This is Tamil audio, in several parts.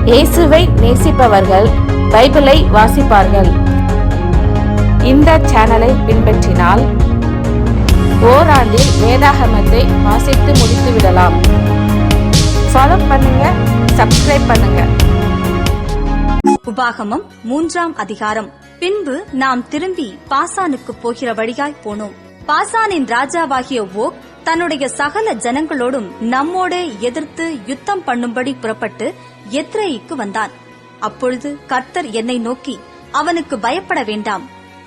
இயேசுவை நேசிப்பவர்கள் பைபிளை வாசிப்பார்கள். இந்த சேனலை பின்பற்றினால் ஓராண்டில் வேதாகமத்தை வாசித்து முடித்து விடலாம். ஃபாலோ பண்ணுங்க, சப்ஸ்கிரைப் பண்ணுங்க. உபாகமம் 3ஆம் அதிகாரம். பின்பு நாம் திரும்பி பாசானுக்கு போகிற வழியாய் போனோம். பாசானின் ராஜாவாகிய ஓக் தன்னுடைய சகல ஜனங்களோடும் நம்மோடே எதிர்த்து யுத்தம் பண்ணும்படி புறப்பட்டு எத்ரேயிக்கு வந்தான். அப்பொழுது கர்த்தர் என்னை நோக்கி, அவனுக்கு பயப்பட வேண்டாம்,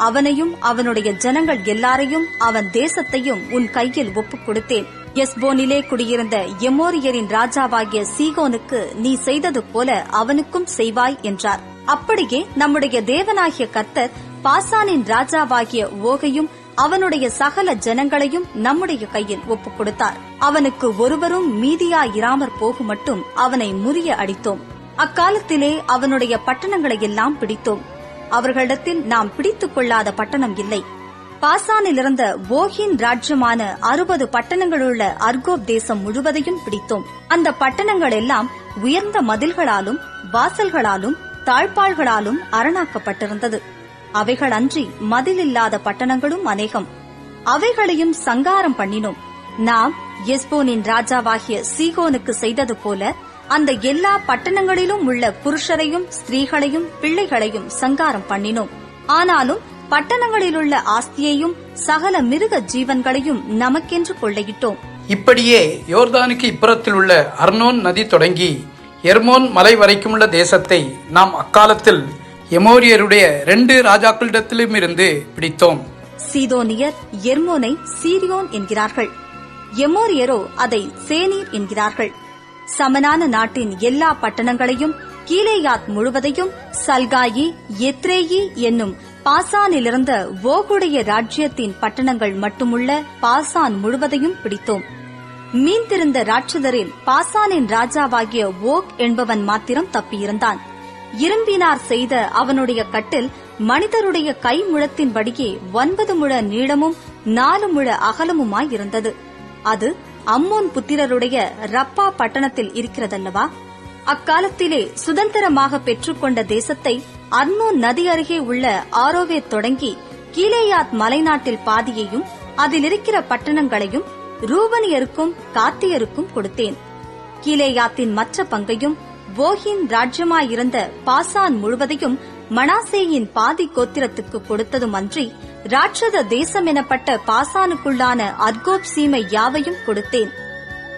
அவனையும் அவனுடைய ஜனங்கள் எல்லாரையும் அவன் தேசத்தையும் உன் கையில் ஒப்புக் கொடுத்தேன். எஸ்போனிலே குடியிருந்த எமோரியரின் ராஜாவாகிய சீகோனுக்கு நீ செய்தது போல அவனுக்கும் செய்வாய் என்றார். அப்படியே நம்முடைய தேவனாகிய கர்த்தர் பாசானின் ராஜாவாகிய ஓகையும் அவனுடைய சகல ஜனங்களையும் நம்முடைய கையில் ஒப்புக் கொடுத்தார். அவனுக்கு ஒருவரும் மீதியாயிராமற் போகும் மட்டும் அவனை முறிய அடித்தோம். அக்காலத்திலே அவனுடைய பட்டணங்களை எல்லாம் பிடித்தோம். அவர்களிடத்தில் நாம் பிடித்துக் கொள்ளாத பட்டணம் இல்லை. பாசானிலிருந்த ஓகின் ராஜ்யமான 60 பட்டணங்களுள்ள அர்கோப் தேசம் முழுவதையும் பிடித்தோம். அந்த பட்டணங்கள் எல்லாம் உயர்ந்த மதில்களாலும் வாசல்களாலும் தாழ்பாள்களாலும் அரணாக்கப்பட்டிருந்தது. அவைகள் அன்றி மதிலில்லாத பட்டணங்களும் அநேகம். அவைகளையும் சங்காரம் பண்ணினோம். நாம் எஸ்போனின் ராஜாவாகிய சீகோனுக்கு செய்தது போல அந்த எல்லா பட்டணங்களிலும் உள்ள புருஷரையும் ஸ்திரீகளையும் பிள்ளைகளையும் சங்காரம் பண்ணினோம். ஆனாலும் பட்டணங்களிலுள்ள ஆஸ்தியையும் சகல மிருக ஜீவன்களையும் நமக்கென்று கொள்ளையிட்டோம். இப்படியே யோர்தானுக்கு இப்புறத்தில் உள்ள அர்னோன் நதி தொடங்கி எர்மோன் மலை வரைக்கும் உள்ள தேசத்தை நாம் அக்காலத்தில் எமோரியருடைய 2 ராஜாக்களிடத்திலும் இருந்து பிடித்தோம். சீதோனியர் எர்மோனை சீரியோன் என்கிறார்கள், எமோரியரோ அதை சேனீர் என்கிறார்கள். சமனான நாட்டின் எல்லா பட்டணங்களையும் கீலேயாத் முழுவதையும் சல்காயி எத்ரேயி என்னும் பாசானிலிருந்த ஓகுடைய ராஜ்யத்தின் பட்டணங்கள் மட்டுமுள்ள பாசான் முழுவதையும் பிடித்தோம். மீந்திருந்த ராட்சதரில் பாசானின் ராஜாவாகிய ஓக் என்பவன் மாத்திரம் தப்பியிருந்தான். இரும்பினார் செய்த அவனுடைய கட்டில் மனிதருடைய கை முழத்தின்படியே 9 முழ நீளமும் 4 முழ அகலமுமாயிருந்தது. அது அம்மோன் புத்திரருடைய ரப்பா பட்டணத்தில் இருக்கிறதல்லவா? அக்காலத்திலே சுதந்திரமாக பெற்றுக்கொண்ட தேசத்தை அர்னோன் நதி அருகே உள்ள ஆரோவே தொடங்கி கீலேயாத் மலைநாட்டில் பாதியையும் அதில் இருக்கிற பட்டணங்களையும் ரூபனியருக்கும் காத்தியருக்கும் கொடுத்தேன். கீலேயாத்தின் மற்ற பங்கையும் ஓகின் ராஜ்யமாயிருந்த பாசான் முழுவதையும் மனாசேயின் பாதி கோத்திரத்துக்கு கொடுத்ததும் அன்றி ராட்சத தேசம் எனப்பட்ட பாசானுக்குள்ளான அர்கோப் சீமை யாவையும் கொடுத்தேன்.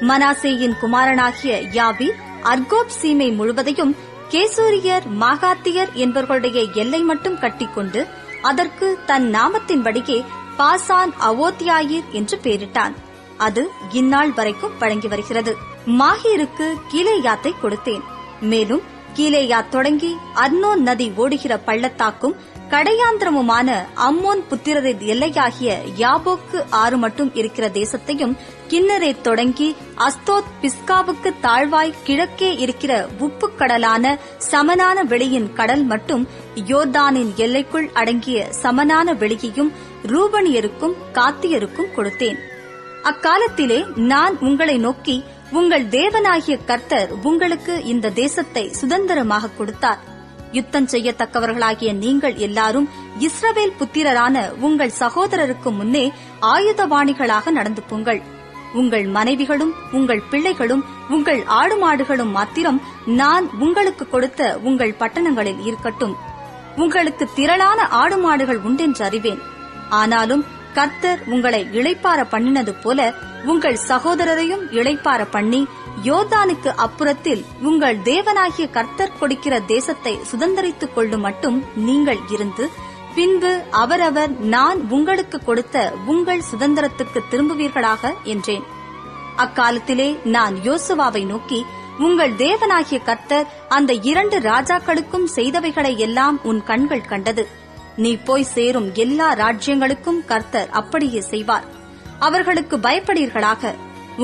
மனாசேயின் குமாரனாகிய யாவி அர்கோப் சீமை முழுவதையும் கேசூரியர் மாகாத்தியர் என்பவர்களுடைய எல்லை மட்டும் கட்டிக்கொண்டு அதற்கு தன் நாமத்தின்படியே பாசான் அவோத்தியாயிர் என்று பெயரிட்டான். அது இந்நாள் வரைக்கும் வழங்கி வருகிறது. மாஹீருக்கு கீலேயாத்தை கொடுத்தேன். மேலும் கீலேயாத் தொடங்கி அர்னோன் நதி ஓடுகிற பள்ளத்தாக்கும் கடையாந்திரமுமான அம்மோன் புத்திரரின் எல்லையாகிய யாபோக்கு ஆறு மட்டும் இருக்கிற தேசத்தையும் கின்னரேத் தொடங்கி அஸ்தோத் பிஸ்காவுக்கு தாழ்வாய் கிழக்கே இருக்கிற உப்பு கடலான சமனான வெளியின் கடல் மட்டும் யோர்தானின் எல்லைக்குள் அடங்கிய சமனான வெளியையும் ரூபனியருக்கும் காத்தியருக்கும் கொடுத்தேன். அக்காலத்திலே நான் உங்களை நோக்கி, உங்கள் தேவனாகிய கர்த்தர் உங்களுக்கு இந்த தேசத்தை சுதந்திரமாக கொடுத்தார். யுத்தம் செய்யத்தக்கவர்களாகிய நீங்கள் எல்லாரும் இஸ்ரவேல் புத்திரரான உங்கள் சகோதரருக்கு முன்னே ஆயுதபாணிகளாக நடந்து போங்கள். உங்கள் மனைவிகளும் உங்கள் பிள்ளைகளும் உங்கள் ஆடு மாடுகளும் மாத்திரம் நான் உங்களுக்கு கொடுத்த உங்கள் பட்டணங்களில் இருக்கட்டும். உங்களுக்கு திரளான ஆடு மாடுகள் உண்டென்று அறிவேன். ஆனாலும் கர்த்தர் உங்களை இளைப்பார பண்ணினது போல உங்கள் சகோதரரையும் இளைப்பார பண்ணி யோர்தானுக்கு அப்புறத்தில் உங்கள் தேவனாகிய கர்த்தர் கொடுக்கிற தேசத்தை சுதந்தரித்துக் கொள்ளும் மட்டும் நீங்கள் இருந்து பின்பு அவரவர் நான் உங்களுக்கு கொடுத்த உங்கள் சுதந்திரத்துக்கு திரும்புவீர்களாக என்றேன். அக்காலத்திலே நான் யோசுவாவை நோக்கி, உங்கள் தேவனாகிய கர்த்தர் அந்த 2 ராஜாக்களுக்கும் செய்தவைகளை எல்லாம் உன் கண்கள் கண்டது. நீ போய் சேரும் எல்லா ராஜ்யங்களுக்கும் கர்த்தர் அப்படியே செய்வார். அவர்களுக்கு பயப்படீர்களாக.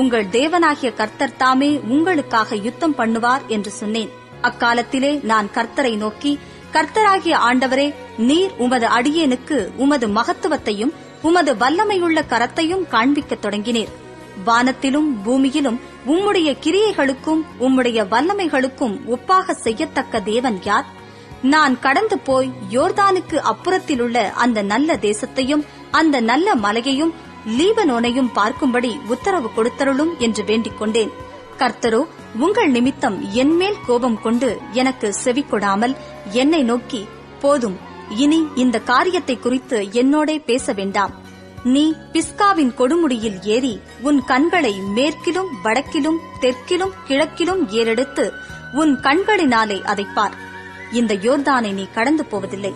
உங்கள் தேவனாகிய கர்த்தர் தாமே உங்களுக்காக யுத்தம் பண்ணுவார் என்று சொன்னேன். அக்காலத்திலே நான் கர்த்தரை நோக்கி, கர்த்தராகிய ஆண்டவரே, நீர் உமது அடியேனுக்கு உமது மகத்துவத்தையும் உமது வல்லமையுள்ள கரத்தையும் காண்பிக்கத் தொடங்கினீர். வானத்திலும் பூமியிலும் உம்முடைய கிரியைகளுக்கும் உம்முடைய வல்லமைகளுக்கும் ஒப்பாக செய்யத்தக்க தேவன் யார்? நான் கடந்து போய் யோர்தானுக்கு அப்புறத்திலுள்ள அந்த நல்ல தேசத்தையும் அந்த நல்ல மலையையும் லீபனோனையும் பார்க்கும்படி உத்தரவு கொடுத்தருளும் என்று வேண்டிக் கொண்டேன். கர்த்தரோ உங்கள் நிமித்தம் என்மேல் கோபம் கொண்டு எனக்கு செவி கொடாமல் என்னை நோக்கி, போதும், இனி இந்த காரியத்தை குறித்து என்னோடே பேச வேண்டாம். நீ பிஸ்காவின் கொடுமுடியில் ஏறி உன் கண்களை மேற்கிலும் வடக்கிலும் தெற்கிலும் கிழக்கிலும் ஏறெடுத்து உன் கண்களினாலே அதைப் பார். இந்த யோர்தானை நீ கடந்து போவதில்லை.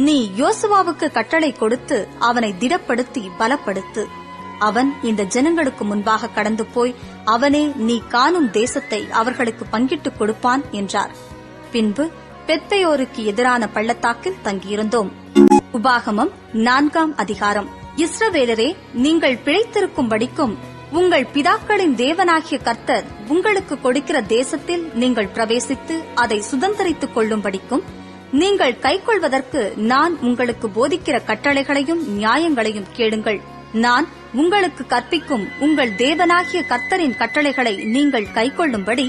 நீ யோசுவாவுக்கு கட்டளை கொடுத்து அவனை திடப்படுத்தி பலப்படுத்து. அவன் இந்த ஜனங்களுக்கு முன்பாக கடந்து போய் அவனே நீ காணும் தேசத்தை அவர்களுக்கு பங்கிட்டுக் கொடுப்பான் என்றார். பின்பு பெத்பெயோருக்கு எதிரான பள்ளத்தாக்கில் தங்கியிருந்தோம். உபாகமம் 4ஆம் அதிகாரம். இஸ்ரவேலரே, நீங்கள் பிழைத்திருக்கும்படிக்கும் உங்கள் பிதாக்களின் தேவனாகிய கர்த்தர் உங்களுக்கு கொடுக்கிற தேசத்தில் நீங்கள் பிரவேசித்து அதை சுதந்தரித்துக் கொள்ளும்படிக்கும் நீங்கள் கைக்கொள்வதற்கு நான் உங்களுக்கு போதிக்கிற கட்டளைகளையும் நியாயங்களையும் கேளுங்கள். நான் உங்களுக்கு கற்பிக்கும் உங்கள் தேவனாகிய கர்த்தரின் கட்டளைகளை நீங்கள் கைக்கொள்ளும்படி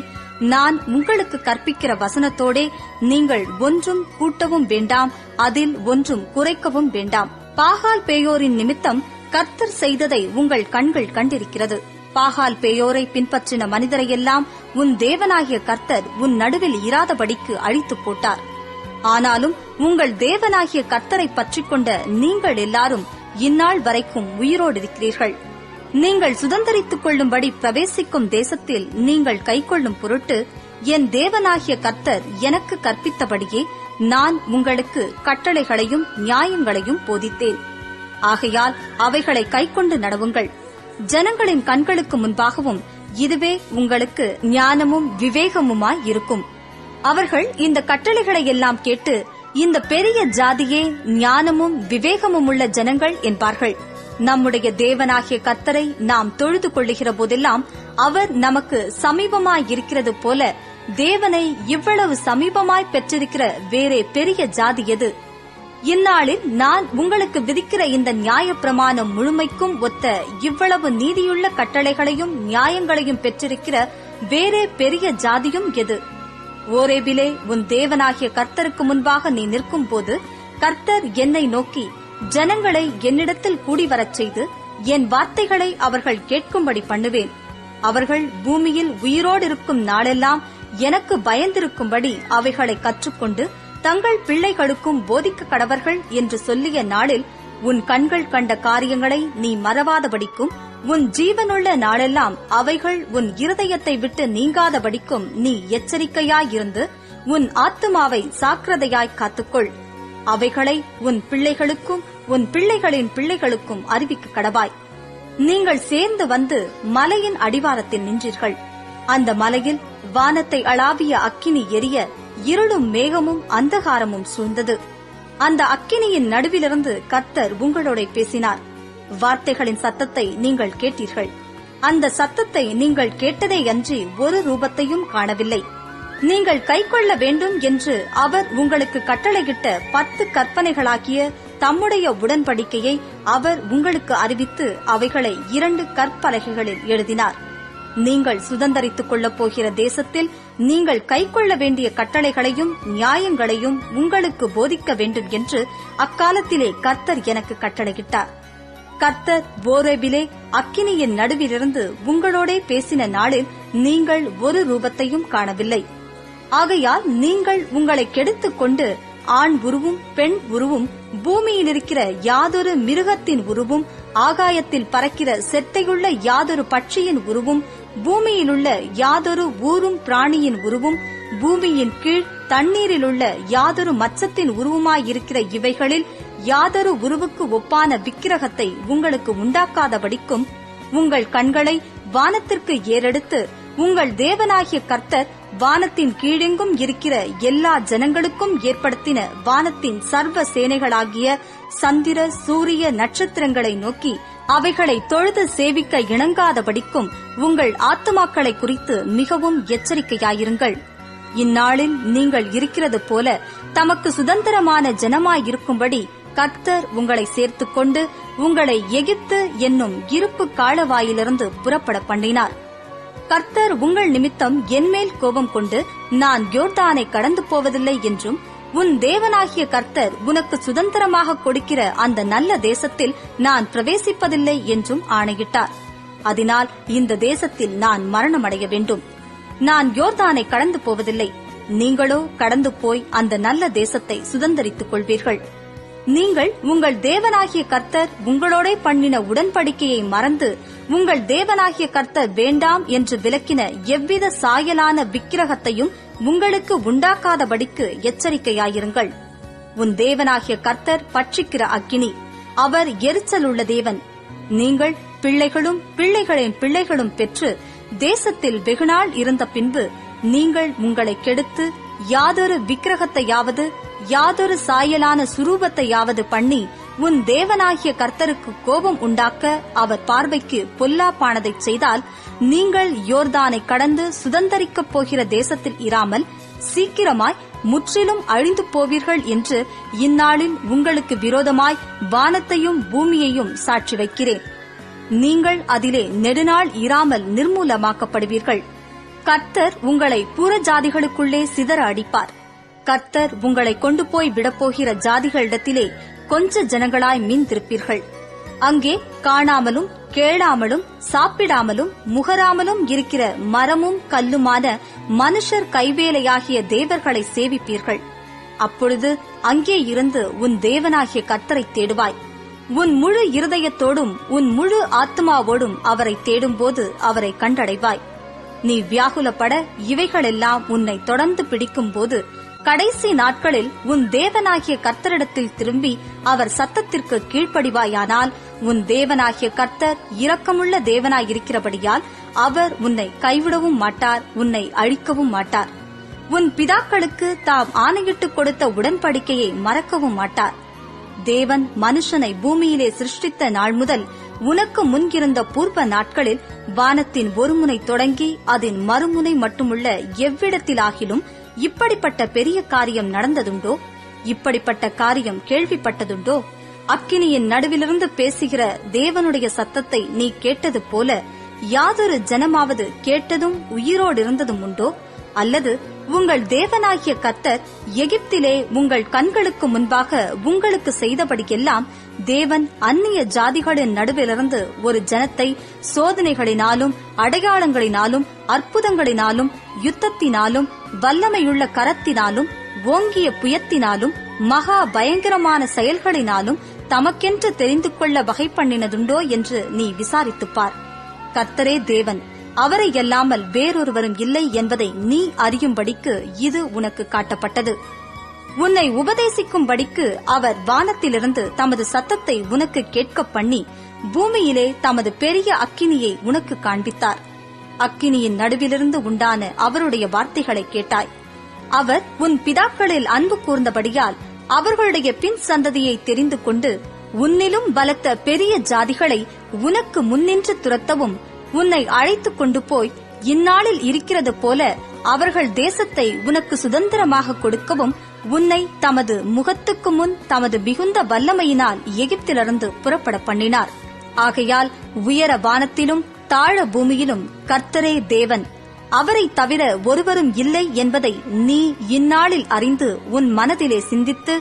நான் உங்களுக்கு கற்பிக்கிற வசனத்தோடே நீங்கள் ஒன்றும் கூட்டவும் வேண்டாம், அதில் ஒன்றும் குறைக்கவும் வேண்டாம். பாகால் பேயோரின் நிமித்தம் கர்த்தர் செய்ததை உங்கள் கண்கள் கண்டிருக்கிறது. பாகால் பேயோரை பின்பற்றின மனிதரையெல்லாம் உன் தேவனாகிய கர்த்தர் உன் நடுவில் இராதபடிக்கு அழித்துப் போட்டார். ஆனாலும் உங்கள் தேவனாகிய கர்த்தரை பற்றிக் கொண்ட நீங்கள் எல்லாரும் இந்நாள் வரைக்கும் உயிரோடு இருக்கிறீர்கள். நீங்கள் சுதந்தரித்துக் கொள்ளும்படி பிரவேசிக்கும் தேசத்தில் நீங்கள் கைக்கொள்ளும் பொருட்டு என் தேவனாகிய கர்த்தர் எனக்கு கற்பித்தபடியே நான் உங்களுக்கு கட்டளைகளையும் நியாயங்களையும் போதித்தேன். ஆகையால் அவைகளை கைக்கொண்டு நடவுங்கள். ஜனங்களின் கண்களுக்கு முன்பாகவும் இதுவே உங்களுக்கு ஞானமும் விவேகமுமாய் இருக்கும். அவர்கள் இந்த கட்டளைகளை எல்லாம் கேட்டு, இந்த பெரிய ஜாதியே ஞானமும் விவேகமும் உள்ள ஜனங்கள் என்பார்கள். நம்முடைய தேவனாகிய கர்த்தரை நாம் தொழுது கொள்ளுகிற போதெல்லாம் அவர் நமக்கு சமீபமாயிருக்கிறது போல தேவனை இவ்வளவு சமீபமாய் பெற்றிருக்கிற வேறே பெரிய ஜாதி எது? இந்நாளில் நான் உங்களுக்கு விதிக்கிற இந்த நியாயப்பிரமாணம் முழுமைக்கும் ஒத்த இவ்வளவு நீதியுள்ள கட்டளைகளையும் நியாயங்களையும் பெற்றிருக்கிற வேறே பெரிய ஜாதியும் எது? ஓரேபிலே உன் தேவனாகிய கர்த்தருக்கு முன்பாக நீ நிற்கும் போது கர்த்தர் என்னை நோக்கி, ஜனங்களை என்னிடத்தில் கூடிவரச் செய்து என் வார்த்தைகளை அவர்கள் கேட்கும்படி பண்ணுவேன். அவர்கள் பூமியில் உயிரோடிருக்கும் நாளெல்லாம் எனக்கு பயந்திருக்கும்படி அவைகளை கற்றுக்கொண்டு தங்கள் பிள்ளைகளுக்கும் போதிக்க கடவர்கள் என்று சொல்லிய நாளில் உன் கண்கள் கண்ட காரியங்களை நீ மறவாதபடிக்கும் உன் ஜீவனுள்ள நாளெல்லாம் அவைகள் உன் இருதயத்தை விட்டு நீங்காதபடிக்கும் நீ எச்சரிக்கையாயிருந்து உன் ஆத்துமாவை சாக்கிரதையாய் காத்துக்கொள். அவைகளை உன் பிள்ளைகளுக்கும் உன் பிள்ளைகளின் பிள்ளைகளுக்கும் அறிவிக்க கடவாய். நீங்கள் சேர்ந்து வந்து மலையின் அடிவாரத்தில் நின்றீர்கள். அந்த மலையில் வானத்தை அளாவிய அக்கினி எரிய இருளும் மேகமும் அந்தகாரமும் சூழ்ந்தது. அந்த அக்கினியின் நடுவிலிருந்து கர்த்தர் உங்களோட பேசினார். வார்த்தைகளின் சத்தத்தை நீங்கள் கேட்டீர்கள். அந்த சத்தத்தை நீங்கள் கேட்டதேயன்றி ஒரு ரூபத்தையும் காணவில்லை. நீங்கள் கைக்கொள்ள வேண்டும் என்று அவர் உங்களுக்கு கட்டளையிட்ட 10 கற்பனைகளாகிய தம்முடைய உடன்படிக்கையை அவர் உங்களுக்கு அறிவித்து அவைகளை 2 கற்பலகைகளில் எழுதினார். நீங்கள் சுதந்தரித்துக் கொள்ளப் போகிற தேசத்தில் நீங்கள் கைக்கொள்ள வேண்டிய கட்டளைகளையும் நியாயங்களையும் உங்களுக்கு போதிக்க வேண்டும் என்று அக்காலத்திலே கர்த்தர் எனக்கு கட்டளையிட்டார். கர்த்தர் ஓரேபிலே அக்கினியின் நடுவிலிருந்து உங்களோடே பேசின நாளில் நீங்கள் ஒரு ரூபத்தையும் காணவில்லை. ஆகையால் நீங்கள் உங்களை கெடுத்துக் கொண்டு ஆண் உருவும் பெண் உருவும் பூமியில் இருக்கிற யாதொரு மிருகத்தின் உருவும் ஆகாயத்தில் பறக்கிற செட்டையுள்ள யாதொரு பட்சியின் உருவும் பூமியிலுள்ள யாதொரு ஊரும் பிராணியின் உருவும் பூமியின் கீழ் தண்ணீரிலுள்ள யாதொரு மச்சத்தின் உருவுமாயிருக்கிற இவைகளில் யாதொரு உருவுக்கு ஒப்பான விக்கிரகத்தை உங்களுக்கு உண்டாக்காதபடிக்கும் உங்கள் கண்களை வானத்திற்கு ஏறெடுத்து உங்கள் தேவனாகிய கர்த்தர் வானத்தின் கீழெங்கும் இருக்கிற எல்லா ஜனங்களுக்கும் ஏற்படுத்தின வானத்தின் சர்வ சேனைகளாகிய சந்திர சூரிய நட்சத்திரங்களை நோக்கி அவைகளை தொழுது சேவிக்க இணங்காதபடிக்கும் உங்கள் ஆத்துமாக்களை குறித்து மிகவும் எச்சரிக்கையாயிருங்கள். இந்நாளில் நீங்கள் இருக்கிறது போல தமக்கு சுதந்திரமான ஜனமாயிருக்கும்படி கர்த்தர் உங்களை சேர்த்துக் கொண்டு உங்களை எகிப்து என்னும் இருப்பு காலவாயிலிருந்து புறப்பட பண்ணினார். கர்த்தர் உங்கள் நிமித்தம் என்மேல் கோபம் கொண்டு நான் யோர்தானை கடந்து போவதில்லை என்றும் உன் தேவனாகிய கர்த்தர் உனக்கு சுதந்திரமாக கொடுக்கிற அந்த நல்ல தேசத்தில் நான் பிரவேசிப்பதில்லை என்றும் ஆணையிட்டார். அதனால் இந்த தேசத்தில் நான் மரணமடைய வேண்டும். நான் யோர்தானை கடந்து போவதில்லை. நீங்களோ கடந்து போய் அந்த நல்ல தேசத்தை சுதந்தரித்துக் கொள்வீர்கள். நீங்கள் உங்கள் தேவனாகிய கர்த்தர் உங்களோட பண்ணின உடன்படிக்கையை மறந்து உங்கள் தேவனாகிய கர்த்தர் வேண்டாம் என்று விலக்கின எவ்வித சாயலான விக்கிரகத்தையும் உங்களுக்கு உண்டாக்காதபடிக்கு எச்சரிக்கையாயிருங்கள். உன் தேவனாகிய கர்த்தர் பட்சிக்கிற அக்கினி, அவர் எரிச்சலுள்ள தேவன். நீங்கள் பிள்ளைகளும் பிள்ளைகளின் பிள்ளைகளும் பெற்று தேசத்தில் வெகுநாள் இருந்த பின்பு நீங்கள் உங்களை கெடுத்து யாதொரு விக்கிரகத்தையாவது யாதொரு சாயலான சுரூபத்தையாவது பண்ணி உன் தேவனாகிய கர்த்தருக்கு கோபம் உண்டாக்க அவர் பார்வைக்கு பொல்லாப்பானதை செய்தால் நீங்கள் யோர்தானை கடந்து சுதந்தரிக்கப் போகிற தேசத்தில் இராமல் சீக்கிரமாய் முற்றிலும் அழிந்து போவீர்கள் என்று இந்நாளில் உங்களுக்கு விரோதமாய் வானத்தையும் பூமியையும் சாட்சி வைக்கிறேன். நீங்கள் அதிலே நெடுநாள் இராமல் நிர்மூலமாக்கப்படுவீர்கள். கர்த்தர் உங்களை புறஜாதிகளுக்குள்ளே சிதற அடிப்பார். கர்த்தர் உங்களை கொண்டு போய் விடப்போகிற ஜாதிகளிடத்திலே கொஞ்ச ஜனங்களாய் மீந்திருப்பீர்கள். அங்கே காணாமலும் கேளாமலும் சாப்பிடாமலும் முகராமலும் இருக்கிற மரமும் கல்லுமான மனுஷர் கைவேலையாகிய தேவர்களை சேவிப்பீர்கள். அப்பொழுது அங்கே இருந்து உன் தேவனாகிய கர்த்தரை தேடுவாய். உன் முழு இருதயத்தோடும் உன் முழு ஆத்மாவோடும் அவரை தேடும்போது அவரை கண்டடைவாய். நீ வியாகுலப்பட இவைகளெல்லாம் உன்னை தொடர்ந்து பிடிக்கும்போது கடைசி நாட்களில் உன் தேவனாகிய கர்த்தரிடத்தில் திரும்பி அவர் சத்தத்திற்கு கீழ்ப்படிவாயானால் உன் தேவனாகிய கர்த்தர் இரக்கமுள்ள தேவனாயிருக்கிறபடியால் அவர் உன்னை கைவிடவும் மாட்டார், உன்னை அழிக்கவும் மாட்டார். உன் பிதாக்களுக்கு தாம் ஆணையிட்டுக் கொடுத்த உடன்படிக்கையை மறக்கவும் மாட்டார். தேவன் மனுஷனை பூமியிலே சிருஷ்டித்த நாள் முதல் உனக்கு முன்கிருந்த பூர்வ நாட்களில் வானத்தின் ஒரு முனை தொடங்கி அதன் மறுமுனை மட்டுமுள்ள எவ்விடத்திலாகிலும் இப்படிப்பட்ட பெரிய காரியம் நடந்ததுண்டோ? இப்படிப்பட்ட காரியம் கேள்விப்பட்டதுண்டோ? அக்கினியின் நடுவிலிருந்து பேசுகிற தேவனுடைய சத்தத்தை நீ கேட்டது போல யாதொரு ஜனமாவது கேட்டதும் உயிரோடு இருந்ததும் உண்டோ? அல்லது உங்கள் தேவனாகிய கர்த்தர் எகிப்திலே உங்கள் கண்களுக்கு முன்பாக உங்களுக்கு செய்தபடியெல்லாம் தேவன் அந்நிய ஜாதிகளின் நடுவிலிருந்து ஒரு ஜனத்தை சோதனைகளினாலும் அடையாளங்களினாலும் அற்புதங்களினாலும் யுத்தத்தினாலும் வல்லமையுள்ள கரத்தினாலும் ஓங்கிய புயத்தினாலும் மகா பயங்கரமான செயல்களினாலும் தமக்கென்று தெரிந்து கொள்ள வகை பண்ணினதுண்டோ என்று நீ விசாரித்துப்பார். கர்த்தரே தேவன், அவரை அல்லாமல் வேறொருவரும் இல்லை என்பதை நீ அறியும்படிக்கு இது உனக்கு காட்டப்பட்டது. உன்னை உபதேசிக்கும்படிக்கு அவர் வானத்திலிருந்து தமது சத்தத்தை உனக்கு கேட்க பண்ணி பூமியிலே தமது பெரிய அக்கினியை உனக்கு காண்பித்தார். அக்கினியின் நடுவிலிருந்து உண்டான அவருடைய வார்த்தைகளை கேட்டாய். அவர் உன் பிதாக்களில் அன்பு கூர்ந்தபடியால் அவர்களுடைய பின் சந்ததியை தெரிந்து கொண்டு உன்னிலும் பலத்த பெரிய ஜாதிகளை உனக்கு முன்னின்று துரத்தவும் உன்னை அழைத்துக் கொண்டு போய் இந்நாளில் இருக்கிறது போல அவர்கள் தேசத்தை உனக்கு சுதந்திரமாக கொடுக்கவும் உன்னை தமது முகத்துக்கு முன் தமது மிகுந்த வல்லமையினால் எகிப்திலிருந்து புறப்பட பண்ணினார். ஆகையால் உயர வானத்திலும் தாழ பூமியிலும் கர்த்தரே தேவன், அவரை தவிர ஒருவரும் இல்லை என்பதை நீ இந்நாளில் அறிந்து உன் மனதிலே சிந்தித்து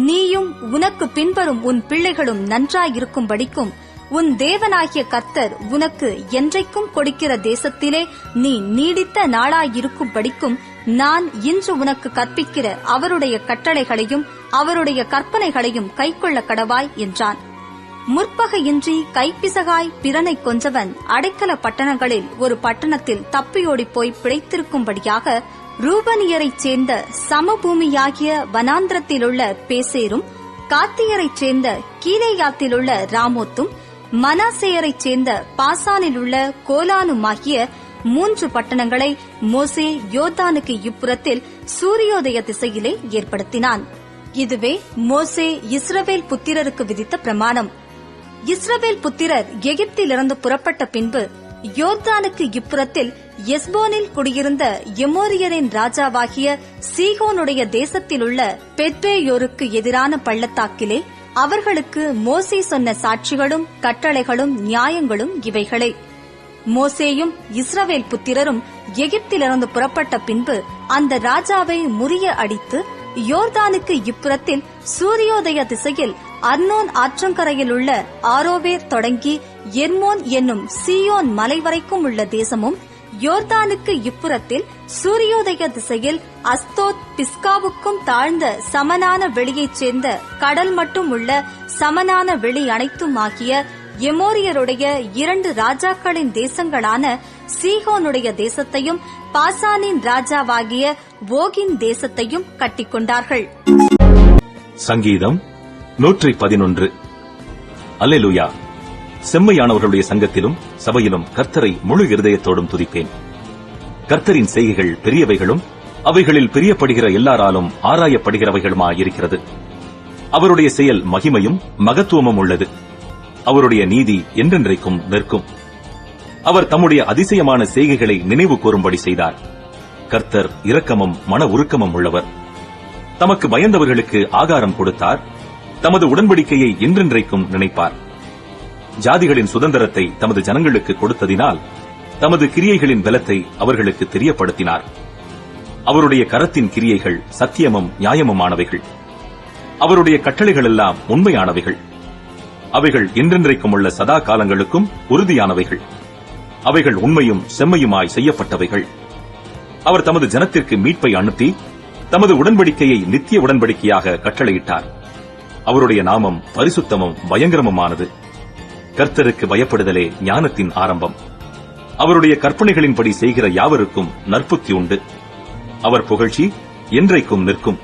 நீயும் உனக்கு பின்வரும் உன் பிள்ளைகளும் நன்றாயிருக்கும்படிக்கும் உன் தேவனாகிய கர்த்தர் உனக்கு என்றைக்கும் கொடுக்கிற தேசத்திலே நீ நீடித்த நாளாயிருக்கும்படிக்கும் நான் இன்று உனக்கு கற்பிக்கிற அவருடைய கட்டளைகளையும் அவருடைய கற்பனைகளையும் கைக்கொள்ள கடவாய் என்றான். முற்பகையின்றி கைப்பிசகாய் பிறனை கொன்றவன் அடைக்கல பட்டணங்களில் ஒரு பட்டணத்தில் தப்பியோடிப் போய் பிழைத்திருக்கும்படியாக ரூபனியரைச் சேர்ந்த சமபூமியாகிய வனாந்திரத்திலுள்ள பேசேரும், காத்தியரைச் சேர்ந்த கீலேயாத்திலுள்ள ராமோத்தும், மனாசேயரைச் சேர்ந்த பாசானிலுள்ள கோலானுமாகிய 3 பட்டணங்களை மோசே யோர்தானுக்கு இப்புறத்தில் சூரியோதய திசையிலே ஏற்படுத்தினான். இதுவே மோசே இஸ்ரவேல் புத்திரருக்கு விதித்த பிரமாணம். இஸ்ரவேல் புத்திரர் எகிப்திலிருந்து புறப்பட்ட பின்பு யோர்தானுக்கு இப்புறத்தில் எஸ்போனில் குடியிருந்த எமோரியரின் ராஜாவாகிய சீகோனுடைய தேசத்திலுள்ள பெத்பேயோருக்கு எதிரான பள்ளத்தாக்கிலே அவர்களுக்கு மோசே சொன்ன சாட்சிகளும் கட்டளைகளும் நியாயங்களும் இவைகளே. மோசேயும் இஸ்ரவேல் புத்திரரும் எகிப்திலிருந்து புறப்பட்ட பின்பு அந்த ராஜாவை முறிய அடித்து யோர்தானுக்கு இப்புறத்தில் சூரியோதய திசையில் அர்னோன் ஆற்றங்கரையில் உள்ள ஆரோவேர் தொடங்கி எர்மோன் என்னும் சீயோன் மலை வரைக்கும் உள்ள தேசமும், யோர்தானுக்கு இப்புறத்தில் சூரியோதய திசையில் அஸ்தோத் பிஸ்காவுக்கும் தாழ்ந்த சமனான வெளியைச் சேர்ந்த கடல் மட்டும் உள்ள சமனான வெளி அனைத்தும் ஆகிய எமோரியருடைய 2 ராஜாக்களின் தேசங்களான சீகோனுடைய தேசத்தையும் பாசானின் ராஜாவாகிய ஓகின் தேசத்தையும் கட்டிக்கொண்டார்கள். சங்கீதம் 111. அல்லேலூயா. செம்மையானவர்களுடைய சங்கத்திலும் சபையிலும் கர்த்தரை முழு இருதயத்தோடும் துதிப்பேன். கர்த்தரின் செய்கைகள் பெரியவைகளும் அவைகளில் பிரியப்படுகிற எல்லாராலும் ஆராயப்படுகிறவைகளுமாயிருக்கிறது. அவருடைய செயல் மகிமையும் மகத்துவமும் உள்ளது. அவருடைய நீதி என்றென்றைக்கும் நிற்கும். அவர் தம்முடைய அதிசயமான செய்கைகளை நினைவு கூறும்படி செய்தார். கர்த்தர் இரக்கமும் மன உருக்கமும் உள்ளவர். தமக்கு பயந்தவர்களுக்கு ஆகாரம் கொடுத்தார். தமது உடன்படிக்கையை என்றென்றைக்கும் நினைப்பார். ஜாதிகளின் சுதந்திரத்தை தமது ஜனங்களுக்கு கொடுத்ததினால் தமது கிரியைகளின் பலத்தை அவர்களுக்கு தெரியப்படுத்தினார். அவருடைய கரத்தின் கிரியைகள் சத்தியமும் நியாயமுமானவைகள். அவருடைய கட்டளைகள் எல்லாம் உண்மையானவைகள். அவைகள் என்றென்றைக்கும் உள்ள சதா காலங்களுக்கும் உறுதியானவைகள். அவைகள் உண்மையும் செம்மையுமாய் செய்யப்பட்டவைகள். அவர் தமது ஜனத்திற்கு மீட்பை அனுப்பி தமது உடன்படிக்கையை நித்திய உடன்படிக்கையாக கட்டளையிட்டார். அவருடைய நாமம் பரிசுத்தமும் பயங்கரமுமானது. கர்த்தருக்கு பயப்படுதலே ஞானத்தின் ஆரம்பம். அவருடைய கற்பனைகளின்படி செய்கிற யாவருக்கும் நற்புத்தி உண்டு. அவர் புகழ்ச்சி என்றைக்கும் நிற்கும்.